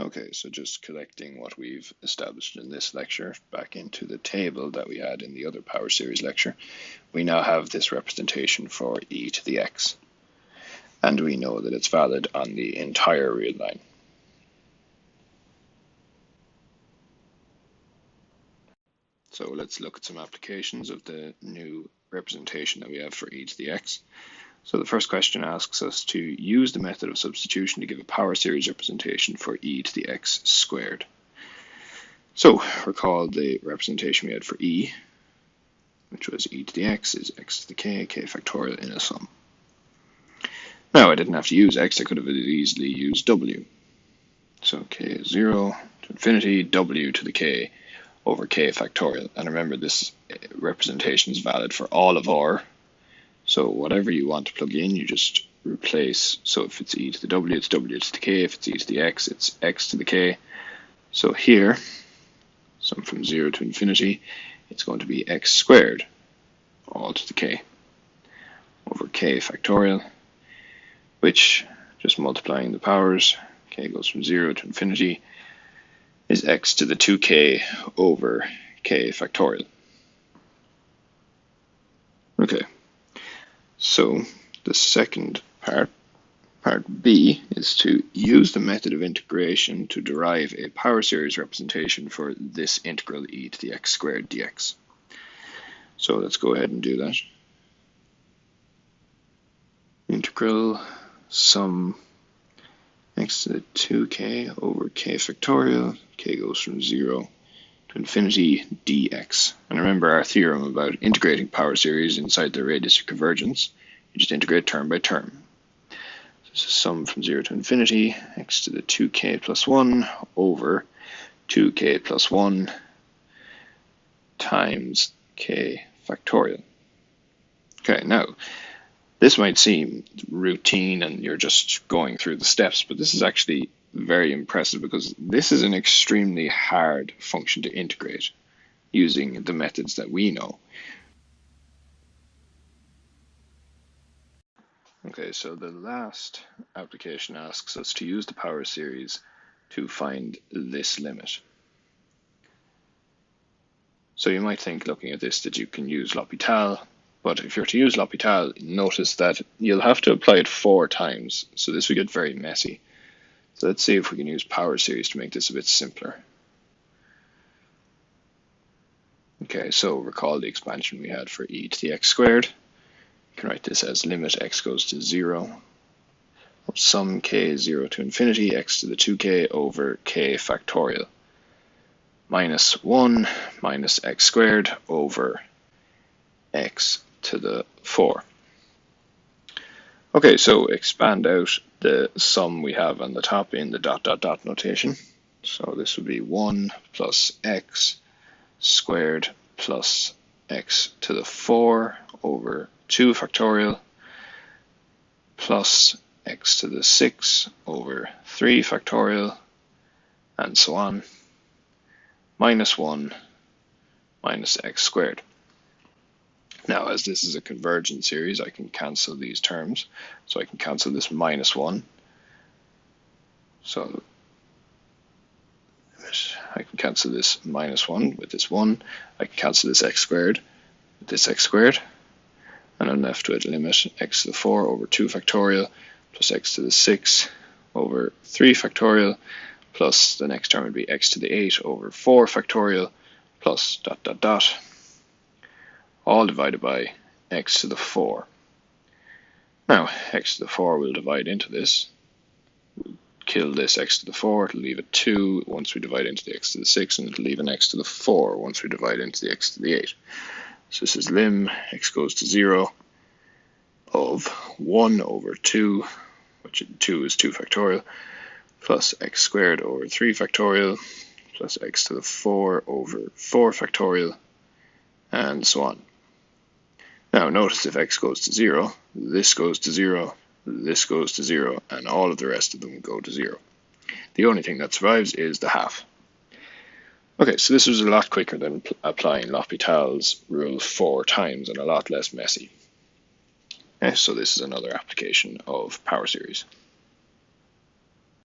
Okay, so just collecting what we've established in this lecture back into the table that we had in the other power series lecture, we now have this representation for e to the x. And we know that it's valid on the entire real line. So let's look at some applications of the new representation that we have for e to the x. So the first question asks us to use the method of substitution to give a power series representation for e to the x squared. So recall the representation we had for e, which was e to the x is x to the k factorial in a sum. Now I didn't have to use x, I could have easily used w. So k is 0 to infinity, w to the k over k factorial. And remember, this representation is valid for all of R. So whatever you want to plug in, you just replace. So if it's e to the w, it's w to the k. If it's e to the x, it's x to the k. So here, sum from 0 to infinity, it's going to be x squared, all to the k, over k factorial, which, just multiplying the powers, k goes from 0 to infinity, is x to the 2k over k factorial. Okay. So the second part B, is to use the method of integration to derive a power series representation for this integral e to the x squared dx. So let's go ahead and do that. Integral sum x to the 2k over k factorial, k goes from 0 to infinity dx. And remember our theorem about integrating power series inside the radius of convergence. You just integrate term by term. So this is sum from 0 to infinity, x to the 2k plus 1 over 2k plus 1 times k factorial. Okay, now this might seem routine and you're just going through the steps, but this is actually very impressive because this is an extremely hard function to integrate using the methods that we know. Okay, so the last application asks us to use the power series to find this limit. So you might think, looking at this, that you can use L'Hopital, but if you're to use L'Hopital, notice that you'll have to apply it 4 times, so this will get very messy. So let's see if we can use power series to make this a bit simpler. Okay, so recall the expansion we had for e to the x squared. You can write this as limit x goes to 0 of sum k 0 to infinity x to the 2k over k factorial minus 1 minus x squared over x to the 4. Okay, so expand out the sum we have on the top in the dot dot dot notation. So this would be 1 plus x squared plus x to the 4 over 2 factorial plus x to the 6 over 3 factorial and so on, minus 1 minus x squared. Now, as this is a convergent series, I can cancel these terms. So I can cancel this minus 1. So I can cancel this minus 1 with this 1. I can cancel this x squared with this x squared. And I'm left with limit x to the 4 over 2 factorial plus x to the 6 over 3 factorial plus the next term would be x to the 8 over 4 factorial plus dot dot dot, all divided by x to the 4. Now, x to the 4 will divide into this. We'll kill this x to the 4, it'll leave a 2 once we divide into the x to the 6, and it'll leave an x to the 4 once we divide into the x to the 8. So this is lim x goes to 0 of 1 over 2, which 2 is 2 factorial, plus x squared over 3 factorial, plus x to the 4 over 4 factorial, and so on. Now notice if x goes to 0, this goes to 0, this goes to 0, and all of the rest of them go to 0. The only thing that survives is the half. Okay, so this was a lot quicker than applying L'Hopital's rule 4 times and a lot less messy. Okay, so this is another application of power series.